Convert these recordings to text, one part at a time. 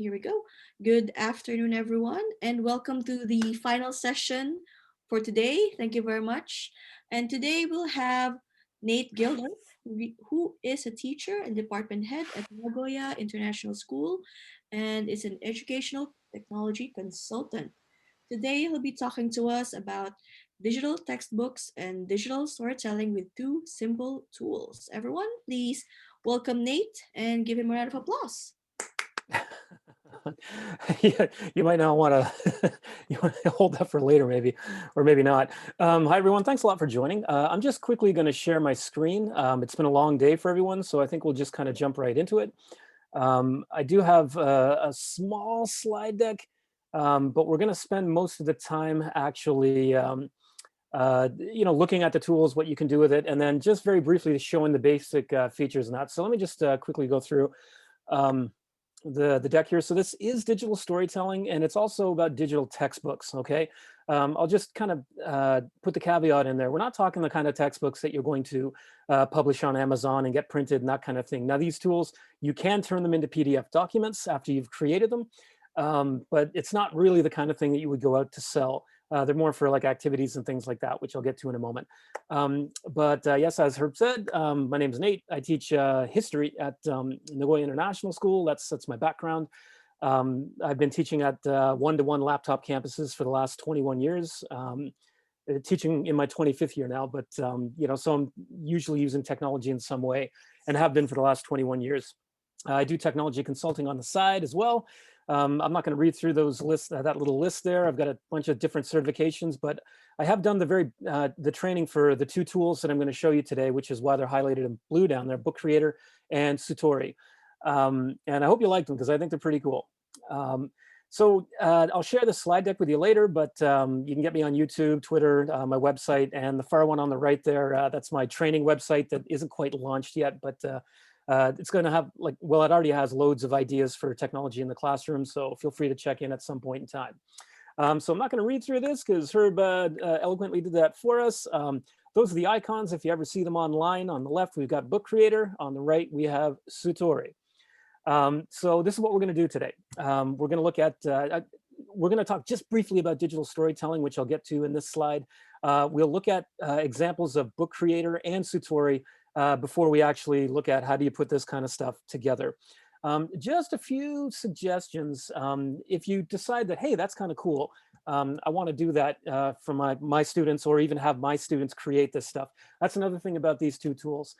here we go. Good afternoon, everyone, and welcome to the final session for today. Thank you very much. And today we'll have Nate Gildart, who is a teacher and department head at Nagoya International School and is an educational technology consultant. Today he'll be talking to us about digital textbooks and digital storytelling with two simple tools. Everyone, please welcome Nate and give him a round of applause. Yeah, you might not want to you want to hold that for later, maybe, or maybe not. Hi, everyone. Thanks a lot for joining. I'm just quickly going to share my screen. It's been a long day for everyone, so I think we'll just kind of jump right into it. I do have a small slide deck, but we're going to spend most of the time actually, looking at the tools, what you can do with it, and then just very briefly showing the basic features and that. So let me just quickly go through. Um, the deck here. So this is digital storytelling, and it's also about digital textbooks. Okay, I'll just kind of put the caveat in there. We're not talking the kind of textbooks that you're going to publish on Amazon and get printed and that kind of thing. Now, these tools, you can turn them into PDF documents after you've created them, but it's not really the kind of thing that you would go out to sell. They're more for like activities and things like that, which I'll get to in a moment. Yes, as Herb said, my name is Nate. I teach history at Nagoya International School. That's my background. I've been teaching at one-to-one laptop campuses for the last 21 years. Teaching in my 25th year now, but so I'm usually using technology in some way and have been for the last 21 years. I do technology consulting on the side as well. I'm not going to read through those lists, that little list there. I've got a bunch of different certifications, but I have done the training for the two tools that I'm going to show you today, which is why they're highlighted in blue down there: Book Creator and Sutori. And I hope you liked them because I think they're pretty cool. I'll share the slide deck with you later, but you can get me on YouTube, Twitter, my website, and the far one on the right there. That's my training website that isn't quite launched yet, but it's going to have it already has loads of ideas for technology in the classroom, so feel free to check in at some point in time. So I'm not going to read through this because Herb eloquently did that for us. Those are the icons. If you ever see them online, on the left, we've got Book Creator. On the right, we have Sutori. So this is what we're going to do today. We're going to look at, we're going to talk just briefly about digital storytelling, which I'll get to in this slide. We'll look at examples of Book Creator and Sutori before we actually look at how do you put this kind of stuff together. Just a few suggestions. If you decide that, hey, that's kind of cool, I want to do that for my students, or even have my students create this stuff. That's another thing about these two tools.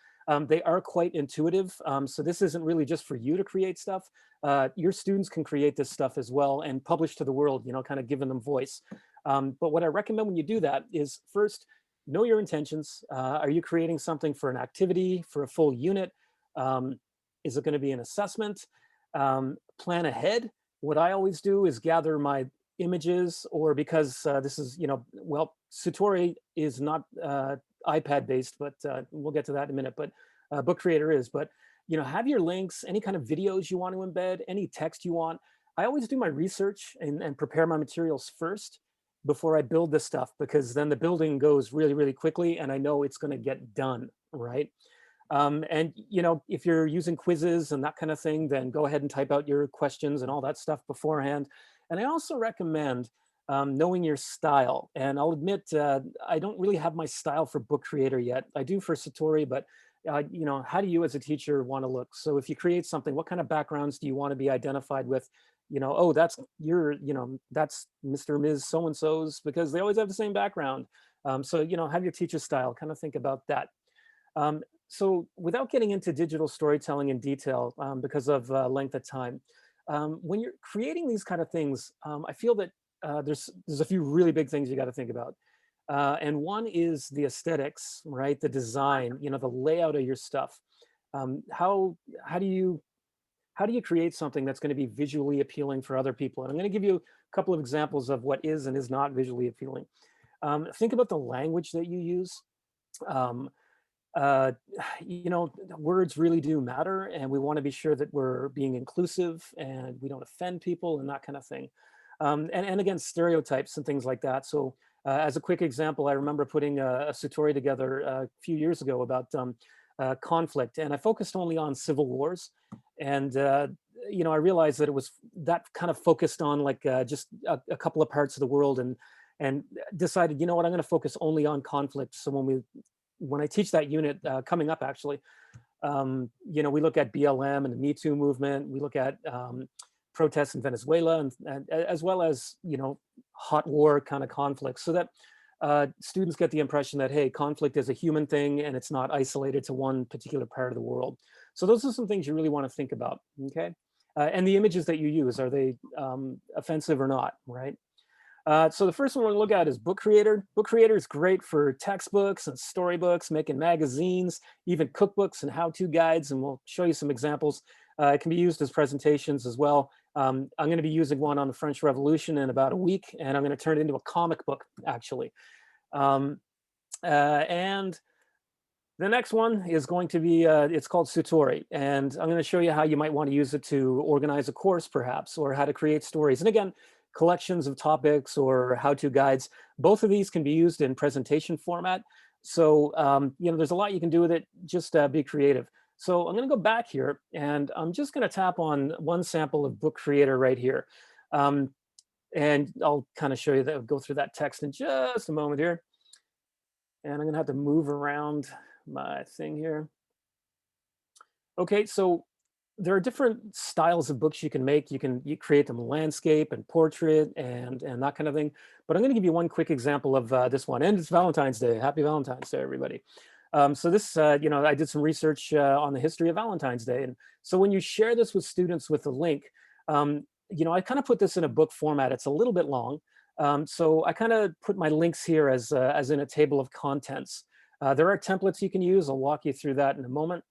They are quite intuitive. So this isn't really just for you to create stuff. Your students can create this stuff as well and publish to the world, kind of giving them voice. But what I recommend when you do that is first, know your intentions. Are you creating something for an activity, for a full unit? Is it going to be an assessment? Plan ahead. What I always do is gather my images, or because this is, Sutori is not iPad based, but we'll get to that in a minute, but Book Creator is. But, have your links, any kind of videos you want to embed, any text you want. I always do my research and prepare my materials first before I build this stuff, because then the building goes really, really quickly and I know it's going to get done, right? And, if you're using quizzes and that kind of thing, then go ahead and type out your questions and all that stuff beforehand. And I also recommend knowing your style. And I'll admit, I don't really have my style for Book Creator yet. I do for Sutori, but how do you as a teacher want to look? So if you create something, what kind of backgrounds do you want to be identified with? Oh, that's that's Mr. or Ms. So-and-so's, because they always have the same background. So, have your teacher style, kind of think about that. So without getting into digital storytelling in detail, because of length of time, when you're creating these kind of things, I feel that there's a few really big things you got to think about. And one is the aesthetics, right? The design, the layout of your stuff. How do you create something that's going to be visually appealing for other people? And I'm going to give you a couple of examples of what is and is not visually appealing. Think about the language that you use. Words really do matter, and we want to be sure that we're being inclusive and we don't offend people and that kind of thing. And again, stereotypes and things like that. So as a quick example, I remember putting a Sutori together a few years ago about conflict, and I focused only on civil wars. And I realized that it was that kind of focused on like just a couple of parts of the world, and decided, you know what, I'm going to focus only on conflict. So when I teach that unit coming up, actually, we look at BLM and the Me Too movement. We look at protests in Venezuela, and as well as hot war kind of conflicts, so that students get the impression that, hey, conflict is a human thing and it's not isolated to one particular part of the world. So those are some things you really want to think about. Okay, and the images that you use, are they offensive or not? Right. So the first one we're going to look at is Book Creator. Book Creator is great for textbooks and storybooks, making magazines, even cookbooks and how-to guides, and we'll show you some examples. It can be used as presentations as well. I'm going to be using one on the French Revolution in about a week, and I'm going to turn it into a comic book, actually. And the next one is going to be, it's called Sutori, and I'm going to show you how you might want to use it to organize a course, perhaps, or how to create stories. And again, collections of topics or how-to guides. Both of these can be used in presentation format. So, there's a lot you can do with it. Just be creative. So I'm going to go back here, and I'm just going to tap on one sample of Book Creator right here. And I'll kind of show you that, go through that text in just a moment here. And I'm going to have to move around my thing here. Okay, so there are different styles of books you can make. You create them landscape and portrait and that kind of thing. But I'm going to give you one quick example of this one. And it's Valentine's Day. Happy Valentine's Day, everybody. So this, I did some research on the history of Valentine's Day. And so when you share this with students with the link, I kind of put this in a book format. It's a little bit long. So I kind of put my links here as in a table of contents. There are templates you can use. I'll walk you through that in a moment.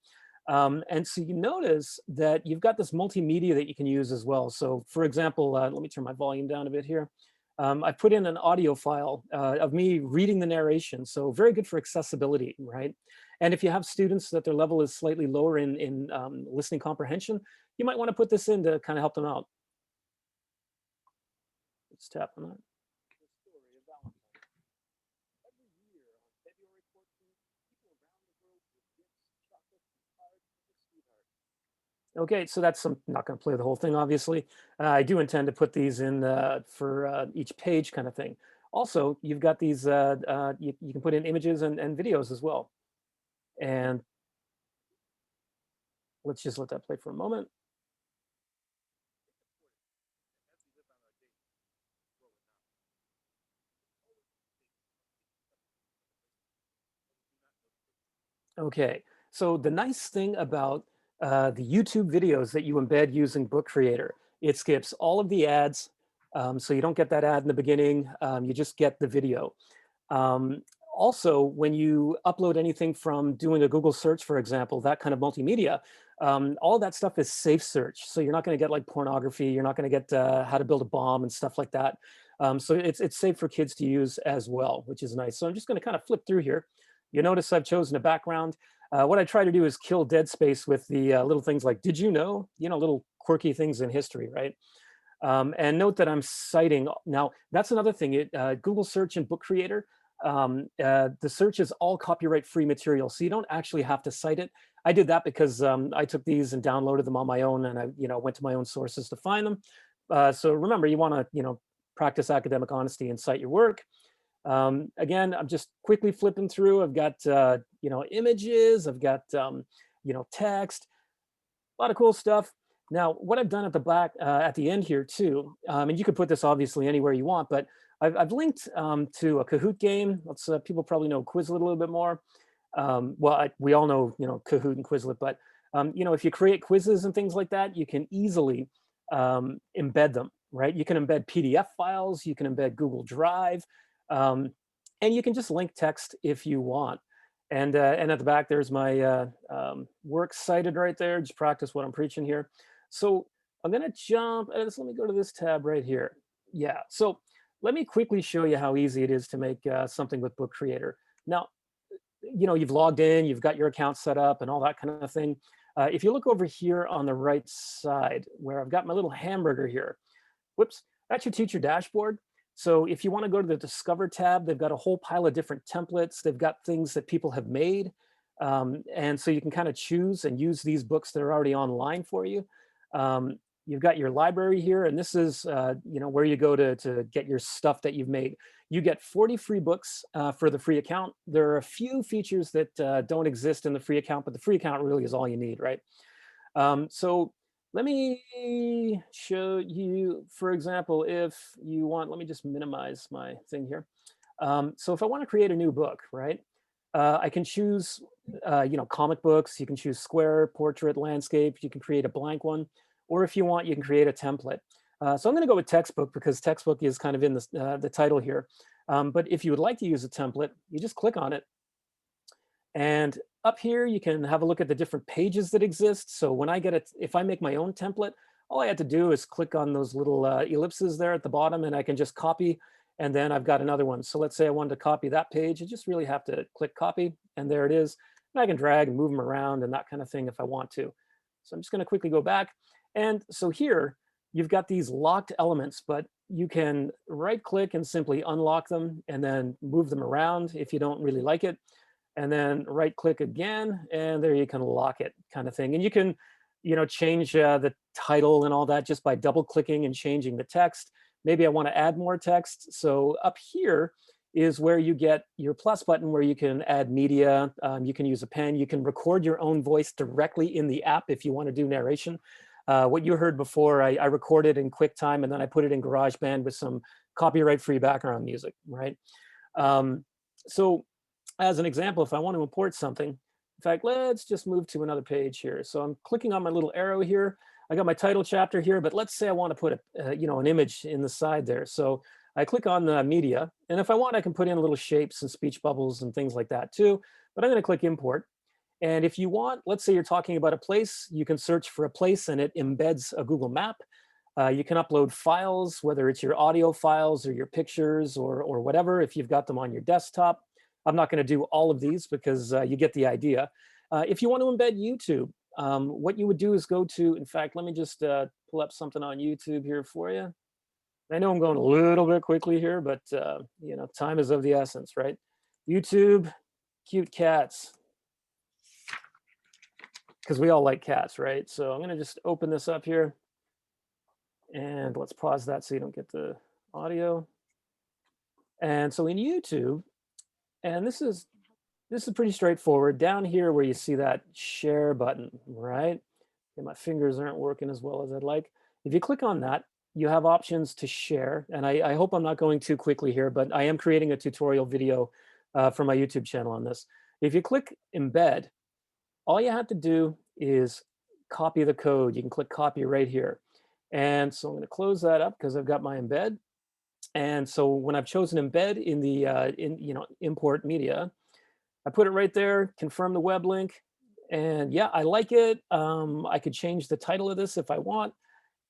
And so you notice that you've got this multimedia that you can use as well. So for example, let me turn my volume down a bit here. I put in an audio file of me reading the narration. So very good for accessibility, right? And if you have students that their level is slightly lower in listening comprehension, you might want to put this in to kind of help them out. Let's tap on that. Okay, so that's not going to play the whole thing, obviously. I do intend to put these in for each page kind of thing. Also, you've got these, you can put in images and videos as well. And let's just let that play for a moment. Okay, so the nice thing about the YouTube videos that you embed using Book Creator, it skips all of the ads. So you don't get that ad in the beginning, you just get the video. Also, when you upload anything from doing a Google search, for example, that kind of multimedia, all of that stuff is safe search. So you're not going to get like pornography, you're not going to get how to build a bomb and stuff like that. So it's safe for kids to use as well, which is nice. So I'm just going to kind of flip through here. You notice I've chosen a background. What I try to do is kill dead space with the little things like, did you know? Little quirky things in history, right? And note that I'm citing, now that's another thing, Google search and Book Creator, the search is all copyright free material, so you don't actually have to cite it. I did that because I took these and downloaded them on my own, and I went to my own sources to find them. So remember, you want to practice academic honesty and cite your work. Again, I'm just quickly flipping through. I've got images, I've got text, a lot of cool stuff. Now, what I've done at the back, at the end here too, and you can put this obviously anywhere you want, but I've linked to a Kahoot game. Let's people probably know Quizlet a little bit more. We all know Kahoot and Quizlet, but if you create quizzes and things like that, you can easily embed them, right? You can embed PDF files, you can embed Google Drive, and you can just link text if you want. And at the back, there's my works cited right there. Just practice what I'm preaching here. So I'm going to jump. Let me go to this tab right here. Yeah. So let me quickly show you how easy it is to make something with Book Creator. Now, you've logged in, you've got your account set up and all that kind of thing. If you look over here on the right side where I've got my little hamburger here, whoops, that's your teacher dashboard. So if you want to go to the Discover tab, they've got a whole pile of different templates. They've got things that people have made. And so you can kind of choose and use these books that are already online for you. You've got your library here, and this is where you go to get your stuff that you've made. You get 40 free books for the free account. There are a few features that don't exist in the free account, but the free account really is all you need, right? So let me show you, for example, if you want, let me just minimize my thing here. So if I want to create a new book, right, I can choose, comic books. You can choose square, portrait, landscape. You can create a blank one. Or if you want, you can create a template. So I'm going to go with textbook because textbook is kind of in the title here. But if you would like to use a template, you just click on it. And up here, you can have a look at the different pages that exist. So when I get it, if I make my own template, all I have to do is click on those little ellipses there at the bottom, and I can just copy, and then I've got another one. So let's say I wanted to copy that page. I just really have to click copy, and there it is. And I can drag and move them around and that kind of thing if I want to. So I'm just going to quickly go back. And so here, you've got these locked elements, but you can right click and simply unlock them and then move them around if you don't really like it. And then right click again, and there you can lock it, kind of thing. And you can, change the title and all that just by double clicking and changing the text. Maybe I want to add more text. So up here is where you get your plus button where you can add media. You can use a pen. You can record your own voice directly in the app if you want to do narration. What you heard before, I recorded in QuickTime, and then I put it in GarageBand with some copyright-free background music, right? So as an example, if I want to import something, in fact, let's just move to another page here. So I'm clicking on my little arrow here. I got my title chapter here, but let's say I want to put an image in the side there. So I click on the media, and if I want, I can put in little shapes and speech bubbles and things like that too. But I'm going to click import. And if you want, let's say you're talking about a place, you can search for a place, and it embeds a Google map. You can upload files, whether it's your audio files or your pictures or whatever, if you've got them on your desktop. I'm not going to do all of these because you get the idea. If you want to embed YouTube, what you would do is go to, in fact, let me just pull up something on YouTube here for you. I know I'm going a little bit quickly here, but time is of the essence, right? YouTube, cute cats, because we all like cats, right? So I'm going to just open this up here, and let's pause that so you don't get the audio. And so in YouTube, and this is pretty straightforward. Down here where you see that share button, right? Okay, my fingers aren't working as well as I'd like. If you click on that, you have options to share. And I hope I'm not going too quickly here, but I am creating a tutorial video for my YouTube channel on this. If you click embed, all you have to do is copy the code. You can click copy right here. And so I'm going to close that up because I've got my embed. And so when I've chosen embed in the import media, I put it right there, confirm the web link, and yeah, I like it. I could change the title of this if I want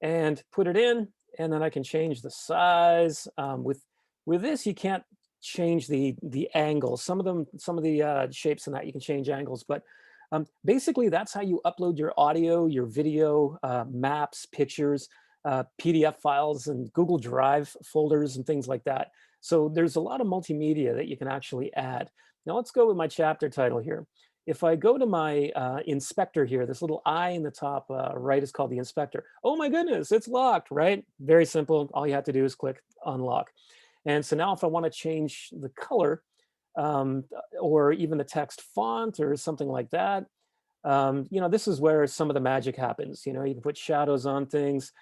and put it in, and then I can change the size. With this, you can't change the angle. Some of the shapes and that you can change angles, but basically that's how you upload your audio, your video, maps, pictures, PDF files, and Google Drive folders and things like that. So there's a lot of multimedia that you can actually add. Now let's go with my chapter title here. If I go to my inspector here, this little eye in the top right is called the inspector. Oh my goodness, it's locked, right? Very simple. All you have to do is click unlock. And so now if I want to change the color or even the text font or something like that, this is where some of the magic happens. You can put shadows on things.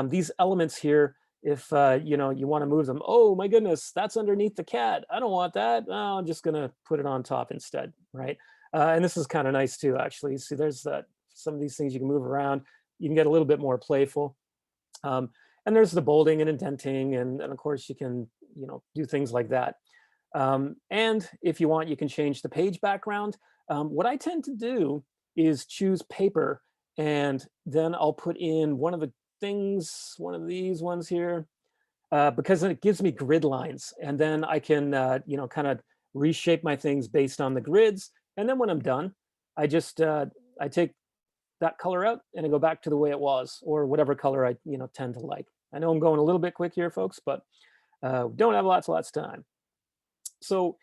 These elements here, if you want to move them, oh my goodness, that's underneath the cat. I don't want that. Oh, I'm just gonna put it on top instead, right? And this is kind of nice too, actually. See, there's some of these things you can move around. You can get a little bit more playful. And there's the bolding and indenting, and of course you can do things like that. And if you want, you can change the page background. What I tend to do is choose paper, and then I'll put in one of these ones here, because it gives me grid lines, and then I can kind of reshape my things based on the grids. And then when I'm done, I just I take that color out and I go back to the way it was, or whatever color I tend to like. I know I'm going a little bit quick here, folks, but don't have lots of time. So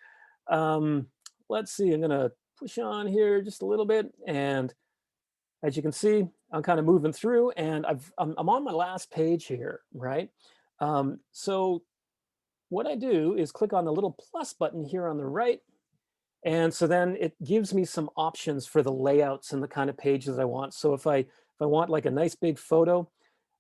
let's see, I'm gonna push on here just a little bit. And as you can see, I'm kind of moving through and I'm on my last page here, right? So what I do is click on the little plus button here on the right. And so then it gives me some options for the layouts and the kind of pages I want. So if I want like a nice big photo,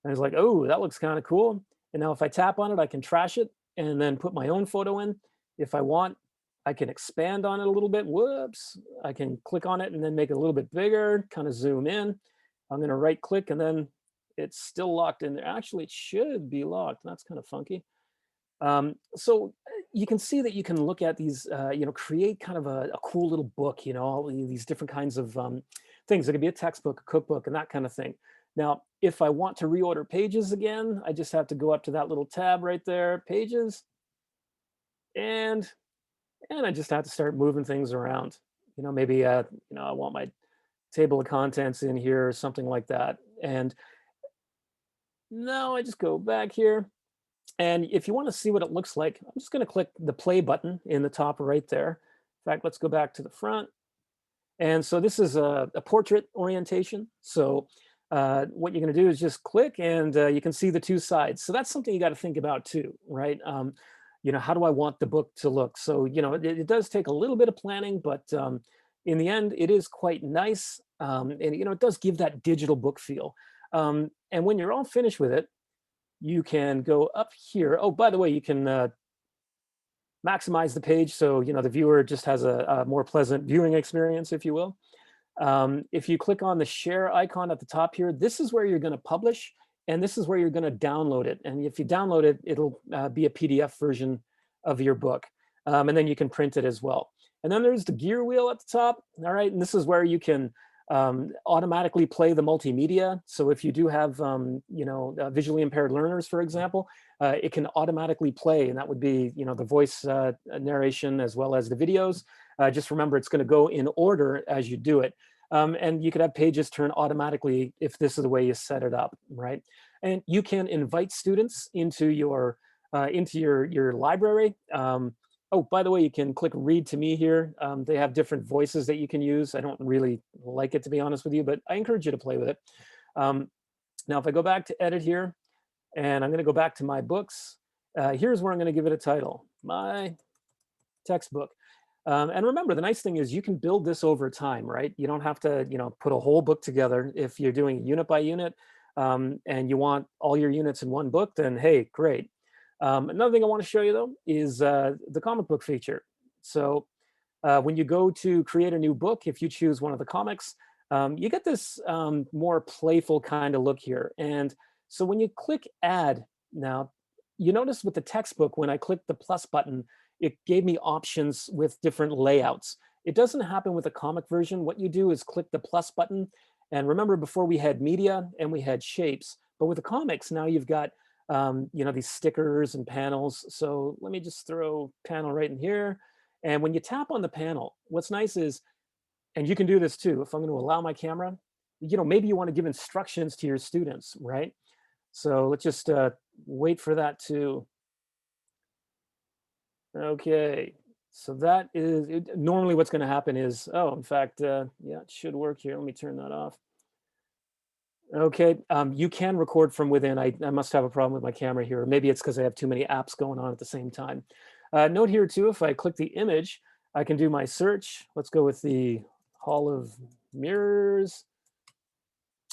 and it's like, oh, that looks kind of cool. And now if I tap on it, I can trash it and then put my own photo in. If I want, I can expand on it a little bit. Whoops. I can click on it and then make it a little bit bigger, kind of zoom in. I'm going to right click and then it's still locked in there. Actually, it should be locked. That's kind of funky. So you can see that you can look at these, create kind of a cool little book, all these different kinds of things. It could be a textbook, a cookbook, and that kind of thing. Now, if I want to reorder pages again, I just have to go up to that little tab right there, pages, and I just have to start moving things around. Maybe I want my table of contents in here or something like that. And now I just go back here. And if you want to see what it looks like, I'm just going to click the play button in the top right there. In fact, let's go back to the front. And so this is a portrait orientation. So what you're going to do is just click and you can see the two sides. So that's something you got to think about too, right? How do I want the book to look? So, it does take a little bit of planning, but in the end, it is quite nice. And, it does give that digital book feel. And when you're all finished with it, you can go up here. Oh, by the way, you can maximize the page so the viewer just has a more pleasant viewing experience, if you will. If you click on the share icon at the top here, this is where you're going to publish, and this is where you're going to download it. And if you download it, it'll be a PDF version of your book, and then you can print it as well. And then there's the gear wheel at the top. All right, and this is where you can automatically play the multimedia. So if you do have, visually impaired learners, for example, it can automatically play, and that would be, the voice narration as well as the videos. Just remember, it's going to go in order as you do it. And you could have pages turn automatically if this is the way you set it up, right? And you can invite students into your library. Oh, by the way, you can click read to me here. They have different voices that you can use. I don't really like it, to be honest with you, but I encourage you to play with it. Now, if I go back to edit here, and I'm going to go back to my books, here's where I'm going to give it a title, my textbook. And remember, the nice thing is you can build this over time, right? You don't have to, put a whole book together. If you're doing unit by unit and you want all your units in one book, then hey, great. Another thing I want to show you though is the comic book feature. So when you go to create a new book, if you choose one of the comics, you get this more playful kind of look here. And so when you click add now, you notice with the textbook, when I clicked the plus button, it gave me options with different layouts. It doesn't happen with the comic version. What you do is click the plus button. And remember, before we had media and we had shapes, but with the comics, now you've got these stickers and panels. So let me just throw panel right in here. And when you tap on the panel, what's nice is, and you can do this too, if I'm going to allow my camera, maybe you want to give instructions to your students, right? So let's just wait for that to, okay. So that is, normally what's going to happen is, oh, in fact, yeah, it should work here. Let me turn that off. Okay, you can record from within. I must have a problem with my camera here. Maybe it's because I have too many apps going on at the same time. Note here too, if I click the image, I can do my search. Let's go with the Hall of Mirrors.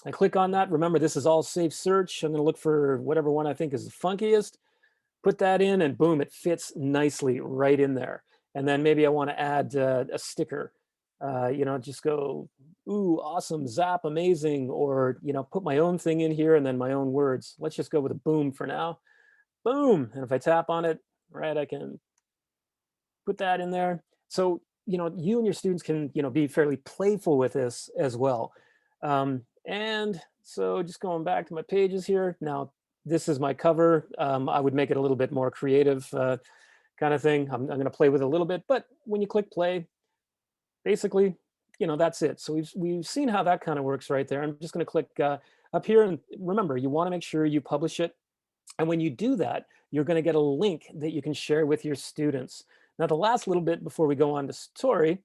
I click on that. Remember, this is all safe search. I'm going to look for whatever one I think is the funkiest. Put that in and boom, it fits nicely right in there. And then maybe I want to add a sticker. Just go, ooh, awesome, zap, amazing, or, put my own thing in here and then my own words. Let's just go with a boom for now. Boom. And if I tap on it, right, I can put that in there. So, you and your students can, be fairly playful with this as well. And so just going back to my pages here. Now, this is my cover. I would make it a little bit more creative kind of thing. I'm going to play with it a little bit, but when you click play, basically, that's it. So we've seen how that kind of works right there. I'm just going to click up here, and remember, you want to make sure you publish it. And when you do that, you're going to get a link that you can share with your students. Now, the last little bit before we go on to Satori,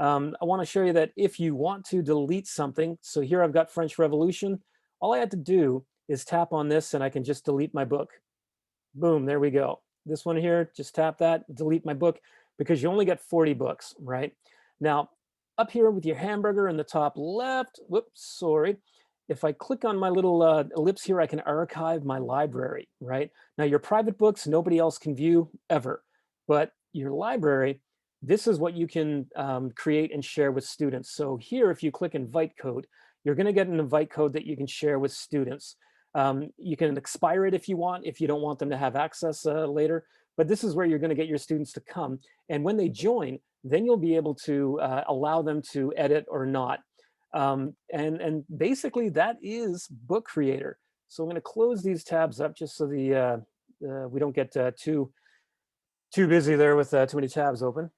I want to show you that if you want to delete something, so here I've got French Revolution, all I had to do is tap on this and I can just delete my book. Boom, there we go. This one here, just tap that, delete my book, because you only get 40 books, right? Now, up here with your hamburger in the top left, whoops, sorry. If I click on my little ellipse here, I can archive my library, right? Now, your private books, nobody else can view ever, but your library, this is what you can create and share with students. So here, if you click invite code, you're gonna get an invite code that you can share with students. You can expire it if you want, if you don't want them to have access later. But this is where you're going to get your students to come. And when they join, then you'll be able to allow them to edit or not. And basically, that is Book Creator. So I'm going to close these tabs up just so we don't get too busy there with too many tabs open.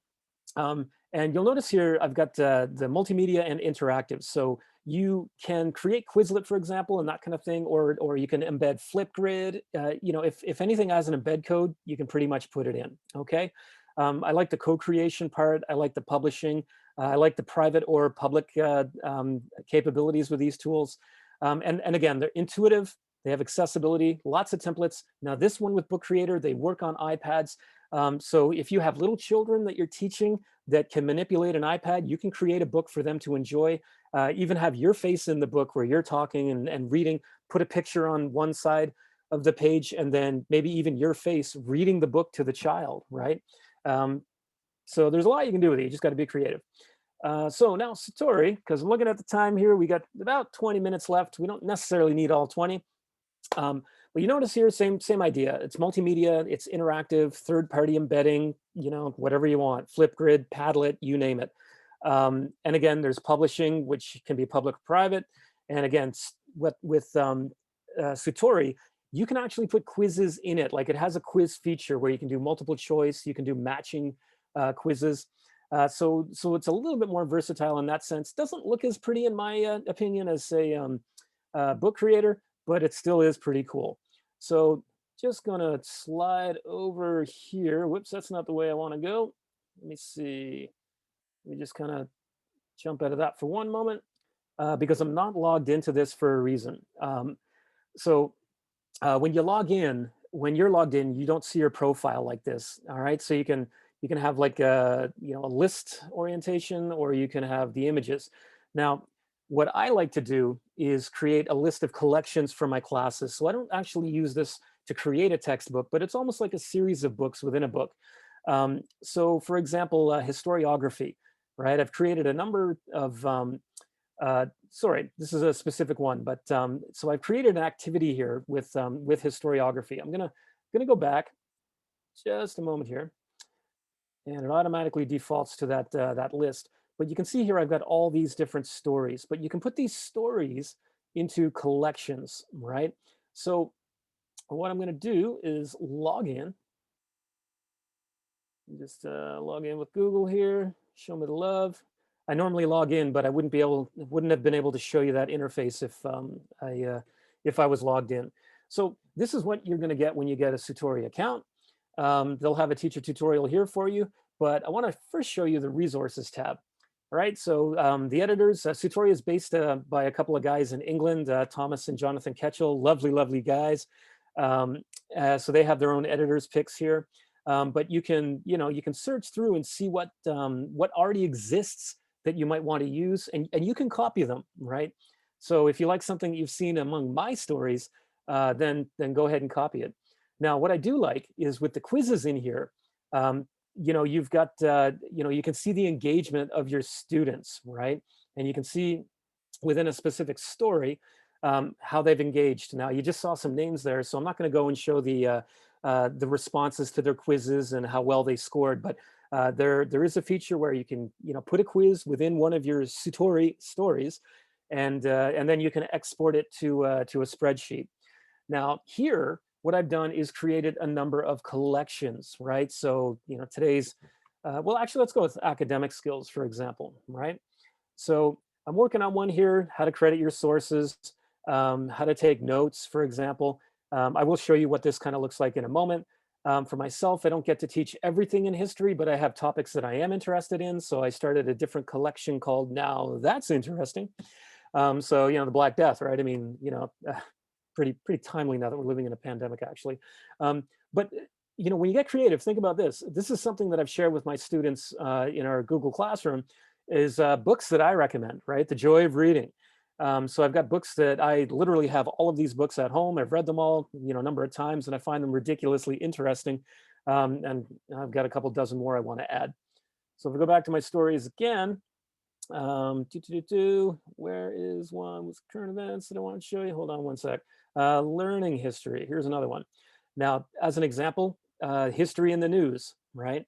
And you'll notice here, I've got the multimedia and interactive. So you can create Quizlet, for example, and that kind of thing, or you can embed Flipgrid. If anything has an embed code, you can pretty much put it in, okay? I like the co-creation part. I like the publishing. I like the private or public capabilities with these tools. And again, they're intuitive. They have accessibility, lots of templates. Now this one with Book Creator, they work on iPads. So if you have little children that you're teaching that can manipulate an iPad, you can create a book for them to enjoy. Even have your face in the book where you're talking and reading, put a picture on one side of the page, and then maybe even your face reading the book to the child, right? So there's a lot you can do with it. You just got to be creative. So now Satori, because I'm looking at the time here, we got about 20 minutes left. We don't necessarily need all 20. But you notice here, same idea. It's multimedia, it's interactive, third-party embedding, whatever you want, Flipgrid, Padlet, you name it. And again, there's publishing, which can be public or private. And again, with Sutori, you can actually put quizzes in it. Like it has a quiz feature where you can do multiple choice, you can do matching quizzes. So it's a little bit more versatile in that sense. Doesn't look as pretty, in my opinion, as say Book Creator, but it still is pretty cool. So just gonna slide over here. Whoops, that's not the way I want to go. Let me see. Let me just kind of jump out of that for one moment because I'm not logged into this for a reason. So when you're logged in, you don't see your profile like this. All right, so you can have like a list orientation, or you can have the images. Now, what I like to do is create a list of collections for my classes. So I don't actually use this to create a textbook, but it's almost like a series of books within a book. So for example, historiography, right? I've created a number of, sorry, this is a specific one, but so I've created an activity here with historiography. I'm gonna go back just a moment here, and it automatically defaults to that list. But you can see here I've got all these different stories, but you can put these stories into collections, right? So what I'm going to do is log in. Just log in with Google here. Show me the love. I normally log in, but I wouldn't have been able to show you that interface if I was logged in. So this is what you're going to get when you get a Sutori account. They'll have a teacher tutorial here for you, but I want to first show you the resources tab. All right, so the editors, Sutori is based by a couple of guys in England, Thomas and Jonathan Ketchell, lovely, lovely guys. So they have their own editors picks here, but you can search through and see what already exists that you might want to use, and you can copy them, right? So if you like something you've seen among my stories, then go ahead and copy it. Now, what I do like is with the quizzes in here, you've got, you can see the engagement of your students, right? And you can see within a specific story how they've engaged. Now, you just saw some names there, so I'm not going to go and show the responses to their quizzes and how well they scored, but there is a feature where you can, put a quiz within one of your Sutori stories, and then you can export it to a spreadsheet. Now, here, what I've done is created a number of collections, right? So, today's, well, actually, let's go with academic skills, for example, right? So I'm working on one here, how to credit your sources, how to take notes, for example. I will show you what this kind of looks like in a moment. For myself, I don't get to teach everything in history, but I have topics that I am interested in. So I started a different collection called Now That's Interesting. So, the Black Death, right? I mean, pretty timely now that we're living in a pandemic, actually. But when you get creative, think about this. This is something that I've shared with my students in our Google Classroom, is books that I recommend, right? The joy of reading. So I've got books that I literally have all of these books at home. I've read them all, a number of times, and I find them ridiculously interesting. And I've got a couple dozen more I want to add. So if we go back to my stories again, where is one with current events that I want to show you? Hold on one sec. Learning history. Here's another one. Now, as an example, history in the news, right?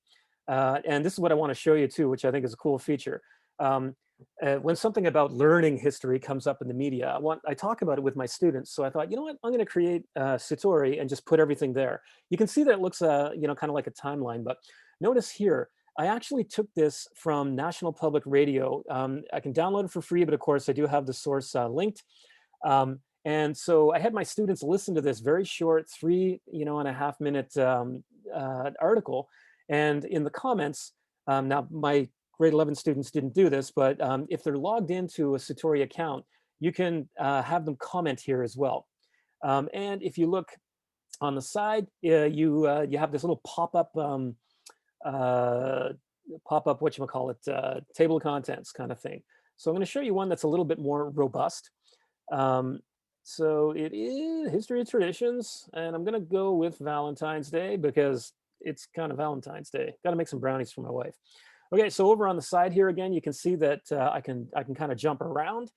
And this is what I want to show you too, which I think is a cool feature. When something about learning history comes up in the media, I talk about it with my students. So I thought, you know what, I'm going to create Sutori and just put everything there. You can see that it looks, kind of like a timeline, but notice here, I actually took this from National Public Radio. I can download it for free, but of course I do have the source linked. And so I had my students listen to this very short 3.5 minute article. And in the comments, now my grade 11 students didn't do this, but if they're logged into a Satori account, you can have them comment here as well. And if you look on the side, you have this little pop-up table of contents kind of thing. So I'm going to show you one that's a little bit more robust. So it is history of traditions, and I'm going to go with Valentine's Day because it's kind of Valentine's Day. Got to make some brownies for my wife. Okay, so over on the side here again, you can see that I can kind of jump around,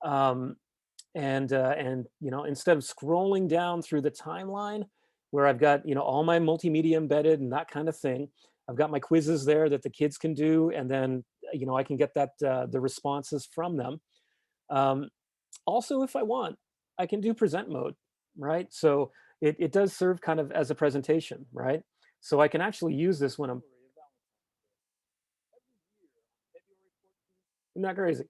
and instead of scrolling down through the timeline where I've got all my multimedia embedded and that kind of thing, I've got my quizzes there that the kids can do, and then I can get that the responses from them. Also, if I want, I can do present mode, right? So it does serve kind of as a presentation, right? So I can actually use this when I'm. Isn't that crazy?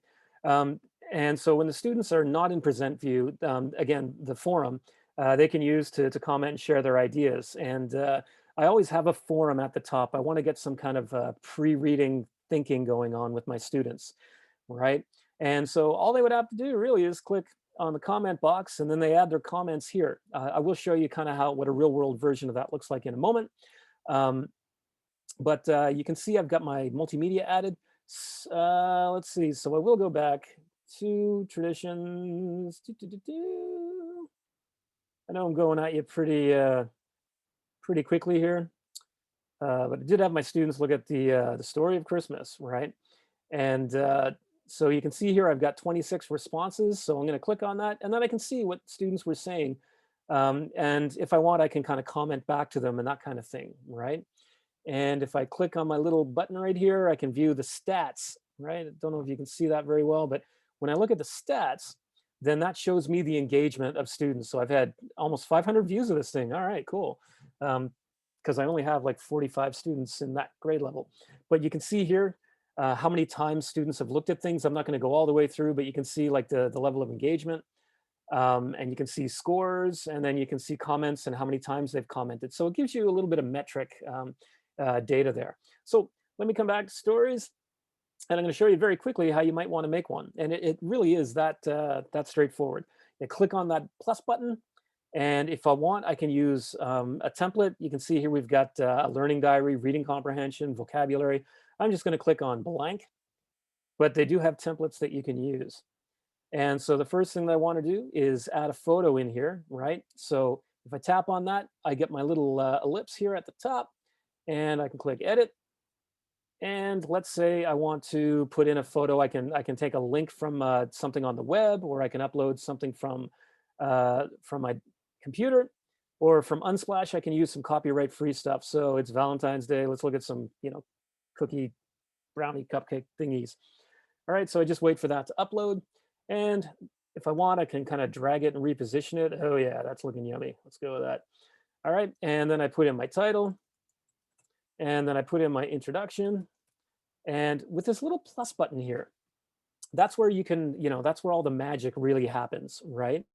Um, and so when the students are not in present view, again, the forum, they can use to comment and share their ideas. And I always have a forum at the top. I want to get some kind of pre-reading thinking going on with my students, right? And so all they would have to do really is click on the comment box, and then they add their comments here. I will show you kind of what a real world version of that looks like in a moment. But you can see I've got my multimedia added. Let's see. So I will go back to traditions. I know I'm going at you pretty quickly here, but I did have my students look at the story of Christmas, right? And so you can see here I've got 26 responses. So I'm going to click on that, and then I can see what students were saying. And if I want, I can kind of comment back to them and that kind of thing, right? And if I click on my little button right here, I can view the stats, right? I don't know if you can see that very well, but when I look at the stats, then that shows me the engagement of students. So I've had almost 500 views of this thing. All right, cool. Because I only have like 45 students in that grade level. But you can see here how many times students have looked at things. I'm not going to go all the way through, but you can see like the level of engagement. And you can see scores, and then you can see comments and how many times they've commented. So it gives you a little bit of metric data there. So let me come back to stories, and I'm going to show you very quickly how you might want to make one. And it really is that straightforward. You click on that plus button, and if I want, I can use a template. You can see here we've got a learning diary, reading comprehension, vocabulary. I'm just going to click on blank, but they do have templates that you can use. And so the first thing that I want to do is add a photo in here, right? So if I tap on that, I get my little ellipse here at the top, and I can click edit. And let's say I want to put in a photo. I can take a link from something on the web, or I can upload something from my computer, or from Unsplash. I can use some copyright free stuff. So it's Valentine's Day. Let's look at some cookie brownie cupcake thingies. All right, so I just wait for that to upload. And if I want, I can kind of drag it and reposition it. Oh yeah, that's looking yummy. Let's go with that. All right, and then I put in my title, and then I put in my introduction. And with this little plus button here, that's where you can, that's where all the magic really happens, right?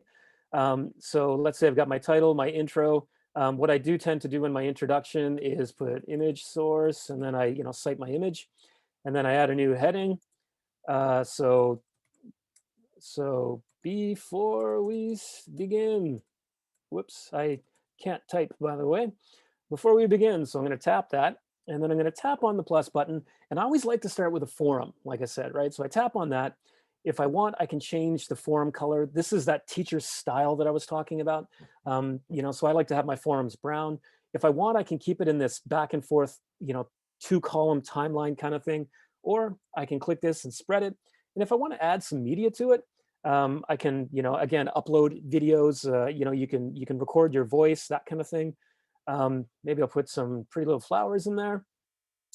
So let's say I've got my title, my intro. What I do tend to do in my introduction is put image source, and then I, cite my image, and then I add a new heading. So before we begin, whoops, I can't type, by the way. Before we begin, so I'm going to tap that, and then I'm going to tap on the plus button. And I always like to start with a forum, like I said, right? So I tap on that. If I want, I can change the forum color. This is that teacher style that I was talking about. So I like to have my forums brown. If I want, I can keep it in this back and forth, 2-column timeline kind of thing, or I can click this and spread it. And if I want to add some media to it, I can, again, upload videos. You can record your voice, that kind of thing. Maybe I'll put some pretty little flowers in there.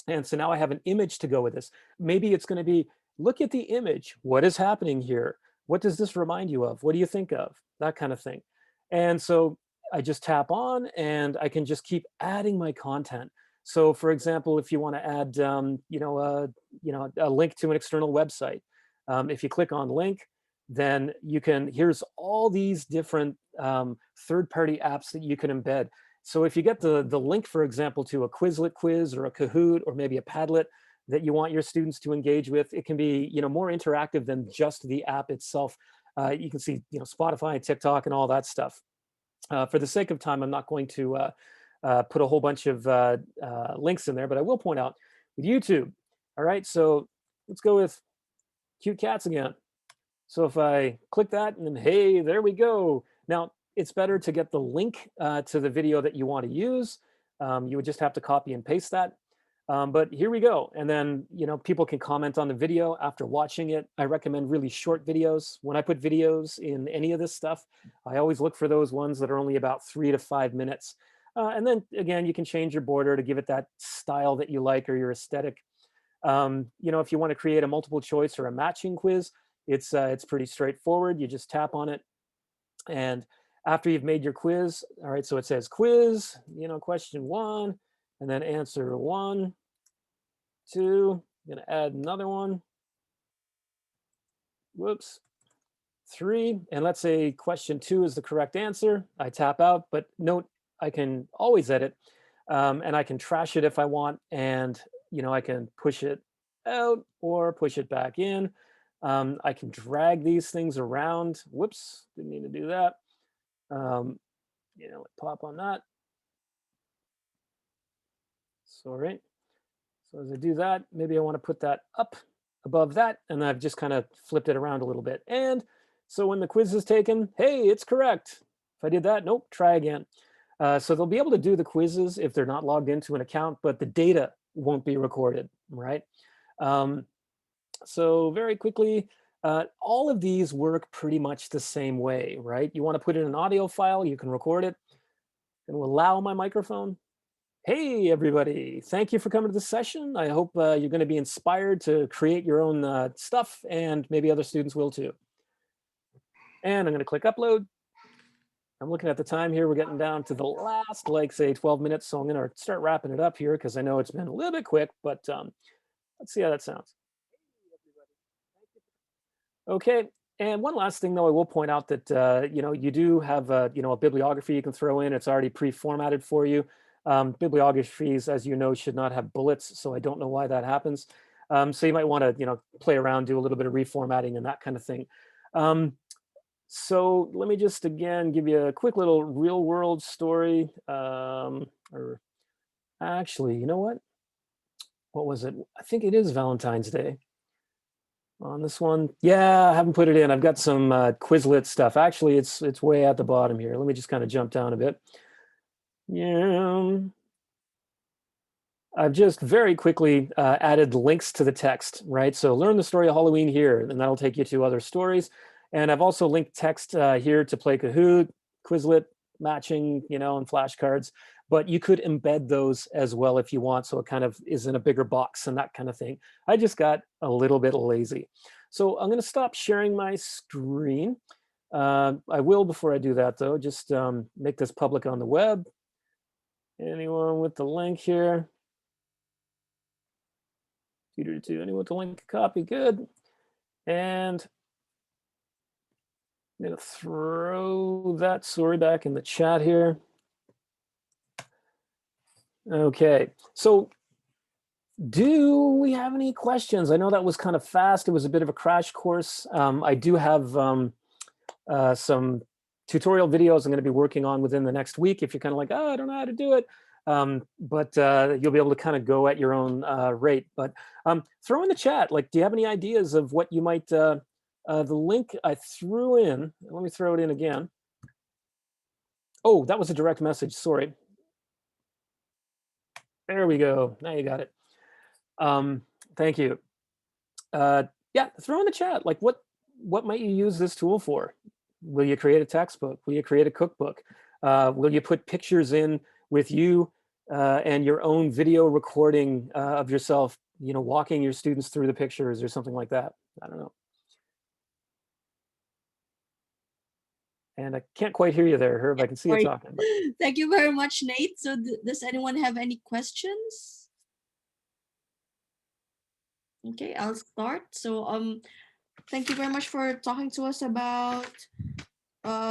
And so now I have an image to go with this. Maybe it's going to be, look at the image. What is happening here? What does this remind you of? What do you think of? That kind of thing. And so I just tap on, and I can just keep adding my content. So for example, if you want to add, a link to an external website, if you click on link, then you can, here's all these different third-party apps that you can embed. So if you get the link, for example, to a Quizlet quiz or a Kahoot or maybe a Padlet that you want your students to engage with, it can be more interactive than just the app itself. You can see Spotify, TikTok, and all that stuff. For the sake of time, I'm not going to put a whole bunch of links in there, but I will point out with YouTube. All right, so let's go with cute cats again. So if I click that, and then hey, there we go. Now, it's better to get the link to the video that you want to use. You would just have to copy and paste that. But here we go. And then, people can comment on the video after watching it. I recommend really short videos. When I put videos in any of this stuff, I always look for those ones that are only about 3 to 5 minutes. And then again, you can change your border to give it that style that you like or your aesthetic. If you want to create a multiple choice or a matching quiz, it's pretty straightforward. You just tap on it, and after you've made your quiz, all right, so it says quiz, question 1, and then answer 1, 2, I'm gonna add another one, whoops, 3, and let's say question 2 is the correct answer. I tap out, but note, I can always edit, and I can trash it if I want, and I can push it out or push it back in. I can drag these things around. Whoops, didn't mean to do that. Pop on that. Sorry. So as I do that, maybe I want to put that up above that, and I've just kind of flipped it around a little bit. And so when the quiz is taken, hey, it's correct. If I did that, nope, try again. So they'll be able to do the quizzes if they're not logged into an account, but the data won't be recorded, right? So very quickly, all of these work pretty much the same way, right? You want to put in an audio file, you can record it. And we'll allow my microphone. Hey, everybody. Thank you for coming to this session. I hope you're going to be inspired to create your own stuff, and maybe other students will too. And I'm going to click upload. I'm looking at the time here. We're getting down to the last, say 12 minutes. So I'm going to start wrapping it up here because I know it's been a little bit quick, but let's see how that sounds. Okay. And one last thing, though, I will point out that, you do have, a bibliography you can throw in. It's already pre-formatted for you. Bibliographies, as you know, should not have bullets, so I don't know why that happens. So you might want to, play around, do a little bit of reformatting and that kind of thing. So let me just, again, give you a quick little real world story. Or actually, you know what? What was it? I think it is Valentine's Day. On this one, yeah, I haven't put it in. I've got some Quizlet stuff. Actually, it's way at the bottom here. Let me just kind of jump down a bit. Yeah, I've just very quickly added links to the text, right? So learn the story of Halloween here, and that'll take you to other stories. And I've also linked text here to play Kahoot, Quizlet, matching, and flashcards. But you could embed those as well if you want, so it kind of is in a bigger box and that kind of thing. I just got a little bit lazy. So I'm going to stop sharing my screen. I will, before I do that, though, just make this public on the web. Anyone with the link here? Anyone with the link? Copy, good. And I'm going to throw that story back in the chat here. Okay, so do we have any questions? I know that was kind of fast. It was a bit of a crash course. I do have some tutorial videos I'm going to be working on within the next week. If you're kind of like, oh, I don't know how to do it, but you'll be able to kind of go at your own rate. But throw in the chat, like, do you have any ideas of what you might, the link I threw in, let me throw it in again. Oh, that was a direct message, sorry. There we go, now you got it. Thank you. Yeah, throw in the chat, like what might you use this tool for? Will you create a textbook? Will you create a cookbook? Will you put pictures in with you and your own video recording of yourself, you know, walking your students through the pictures or something like that? I don't know. And I can't quite hear you there, Herb. I can see you Sorry. talking. But... Thank you very much, Nate. So does anyone have any questions? Okay, I'll start. So thank you very much for talking to us about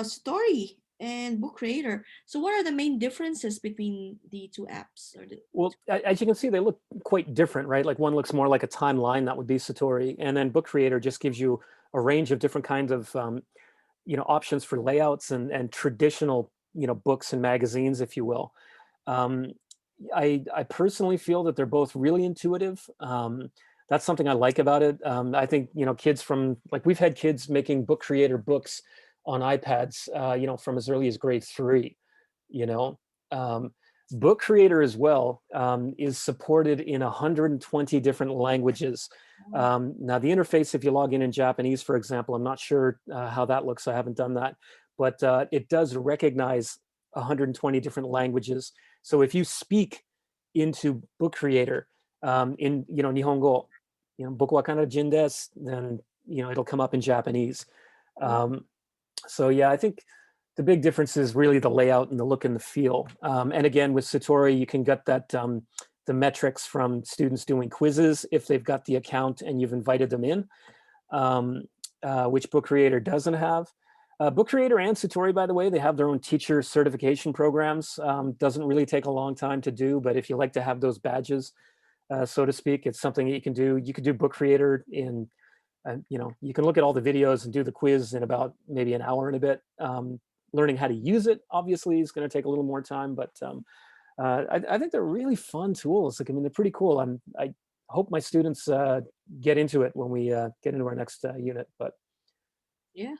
Story and Book Creator. So what are the main differences between the two apps? Well, as you can see, they look quite different, right? Like one looks more like a timeline, that would be Satori, and then Book Creator just gives you a range of different kinds of you know, options for layouts and traditional, you know, books and magazines, if you will. I personally feel that they're both really intuitive. That's something I like about it. I think, you know, kids from, like, we've had kids making Book Creator books on iPads, you know, from as early as grade 3, you know. Book Creator as well is supported in 120 different languages. Now the interface, if you log in Japanese, for example, I'm not sure how that looks. I haven't done that, but it does recognize 120 different languages. So if you speak into Book Creator in, you know, Nihongo, you know, boku wa kanajin desu, then, you know, it'll come up in Japanese. So yeah, I think the big difference is really the layout and the look and the feel. And again, with Satori, you can get that the metrics from students doing quizzes if they've got the account and you've invited them in, which Book Creator doesn't have. Book Creator and Satori, by the way, they have their own teacher certification programs. Doesn't really take a long time to do, but if you like to have those badges, so to speak, it's something that you can do. You could do Book Creator in, you know, you can look at all the videos and do the quiz in about maybe an hour and a bit. Learning how to use it, obviously, is going to take a little more time, but I think they're really fun tools. Like, I mean, they're pretty cool. I hope my students get into it when we get into our next unit. But yeah,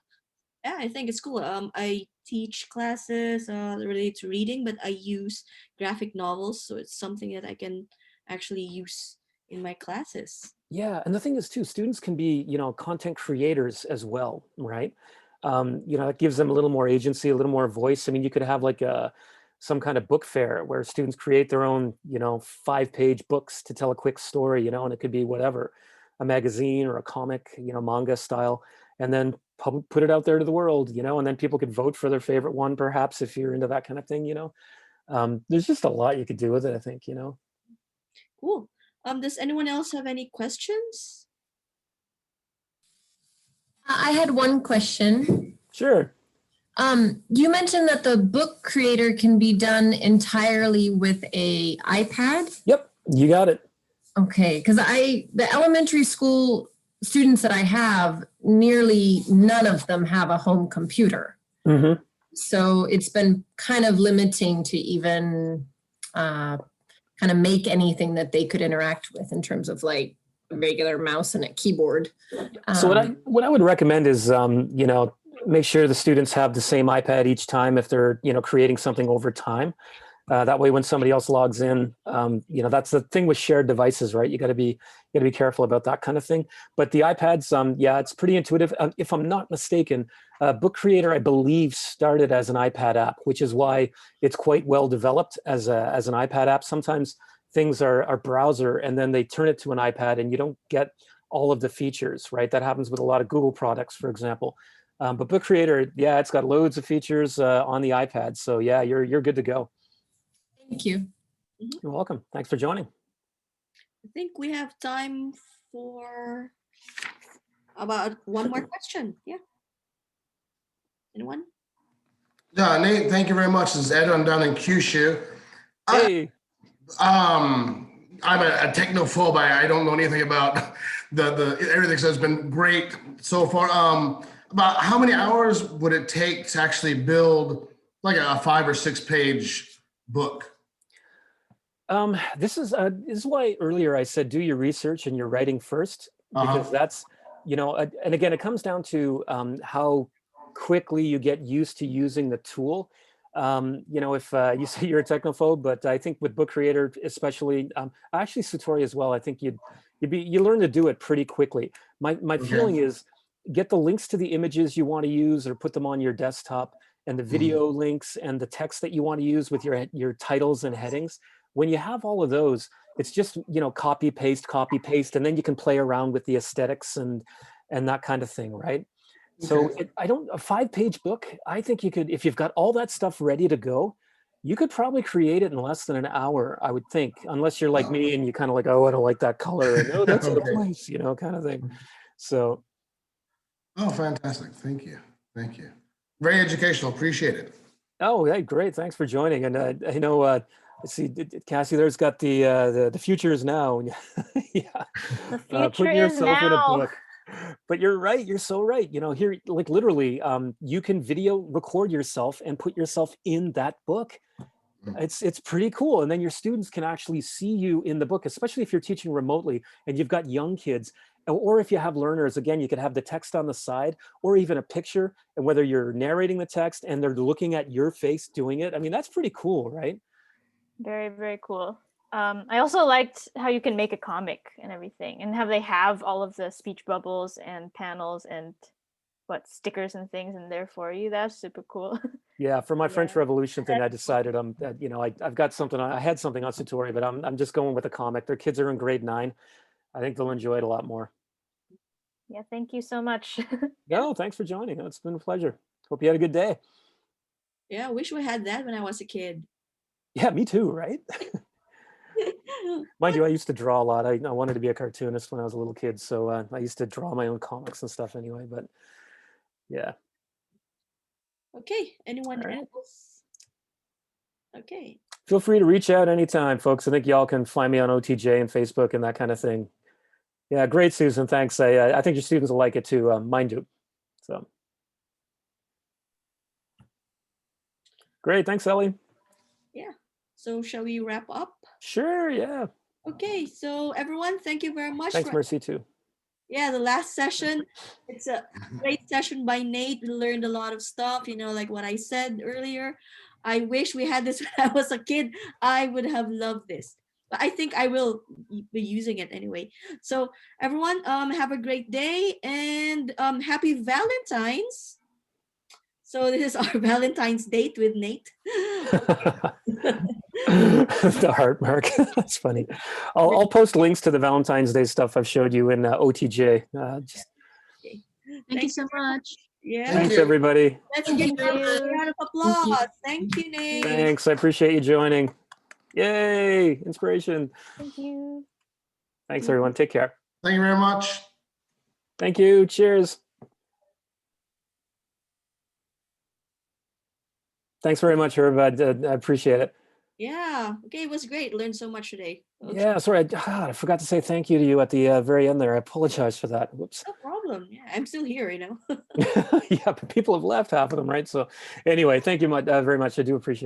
I think it's cool. I teach classes related to reading, but I use graphic novels, so it's something that I can actually use in my classes. yeah, and the thing is too, students can be, you know, content creators as well, right? You know, it gives them a little more agency, a little more voice. I mean, you could have like some kind of book fair where students create their own, you know, 5-page books to tell a quick story, you know, and it could be whatever, a magazine or a comic, you know, manga style, and then put it out there to the world, you know, and then people could vote for their favorite one, perhaps, if you're into that kind of thing, you know. There's just a lot you could do with it, I think, you know. Cool. Does anyone else have any questions? I had one question. Sure. You mentioned that the Book Creator can be done entirely with a iPad. Yep, you got it. Okay, because the elementary school students that I have, nearly none of them have a home computer. Mm-hmm. So it's been kind of limiting to even kind of make anything that they could interact with in terms of like a regular mouse and a keyboard. So what I would recommend is, you know, make sure the students have the same iPad each time if they're, you know, creating something over time. That way, when somebody else logs in, you know, that's the thing with shared devices, right? You got to be careful about that kind of thing. But the iPads, yeah, it's pretty intuitive. If I'm not mistaken, Book Creator, I believe, started as an iPad app, which is why it's quite well developed as an iPad app. Sometimes things are browser, and then they turn it to an iPad, and you don't get all of the features, right? That happens with a lot of Google products, for example. But Book Creator, yeah, it's got loads of features on the iPad. So yeah, you're good to go. Thank you. You're welcome. Thanks for joining. I think we have time for about one more question. Yeah. Anyone? Yeah, Nate, thank you very much. This is Ed. I'm down in Kyushu. Hey. I'm a technophobe. I don't know anything about the everything. So it's been great so far. About how many hours would it take to actually build like a 5 or 6 page book? This is why earlier I said do your research and your writing first, because that's, and again, it comes down to how quickly you get used to using the tool. If you say you're a technophobe, but I think with Book Creator, especially, actually Sutori as well, I think you learn to do it pretty quickly. My feeling is get the links to the images you want to use or put them on your desktop, and the video links and the text that you want to use with your titles and headings. When you have all of those, it's just, copy, paste, and then you can play around with the aesthetics and that kind of thing, right? So a 5-page book, I think you could, if you've got all that stuff ready to go, you could probably create it in less than an hour, I would think, unless you're like me and you kind of like, oh, I don't like that color, and oh, that's out of place, kind of thing. So. Oh, fantastic. Thank you. Very educational. Appreciate it. Oh, hey, great. Thanks for joining. And I know, let's see, Cassie, there's got the future is now. Yeah. The future Put is yourself in a now. book. But you're right. You're so right. Here, like literally, you can video record yourself and put yourself in that book. It's pretty cool. And then your students can actually see you in the book, especially if you're teaching remotely and you've got young kids. Or if you have learners, again, you could have the text on the side or even a picture, and whether you're narrating the text and they're looking at your face doing it. I mean, that's pretty cool, right? Very, very cool. I also liked how you can make a comic and everything, and how they have all of the speech bubbles and panels and stickers and things in there for you. That's super cool. Yeah, for my French Revolution thing, I decided I've got something. I had something on Sutori, but I'm just going with a comic. Their kids are in grade 9. I think they'll enjoy it a lot more. Yeah, thank you so much. No, thanks for joining. It's been a pleasure. Hope you had a good day. Yeah, I wish we had that when I was a kid. Yeah, me too, right? Mind you, I used to draw a lot. I wanted to be a cartoonist when I was a little kid, so I used to draw my own comics and stuff anyway, but yeah. Okay, anyone else? Okay. Feel free to reach out anytime, folks. I think y'all can find me on OTJ and Facebook and that kind of thing. Yeah, great, Susan. Thanks. I think your students will like it too. Mine do. So great. Thanks, Ellie. Yeah. So shall we wrap up? Sure. Yeah. Okay. So everyone, thank you very much. Thanks, Mercy, too. Yeah, the last session, it's a great session by Nate. We learned a lot of stuff, like what I said earlier. I wish we had this when I was a kid. I would have loved this. But I think I will be using it anyway. So everyone, have a great day, and happy Valentine's. So this is our Valentine's date with Nate. The heart mark. That's funny. I'll post links to the Valentine's Day stuff I've showed you in OTJ. Thank you so much. Yeah. Thanks, everybody. Let's give a round of applause. Thank you, Nate. Thanks. I appreciate you joining. Yay. Inspiration. Thank you. Thanks, everyone. Take care. Thank you very much. Thank you. Cheers. Thanks very much, Herb. I appreciate it. Yeah. Okay, it was great. Learned so much today. Okay. Yeah, sorry. I forgot to say thank you to you at the very end there. I apologize for that. Whoops. No problem. Yeah, I'm still here, Yeah, but people have left, half of them, right? So anyway, thank you very much. I do appreciate it.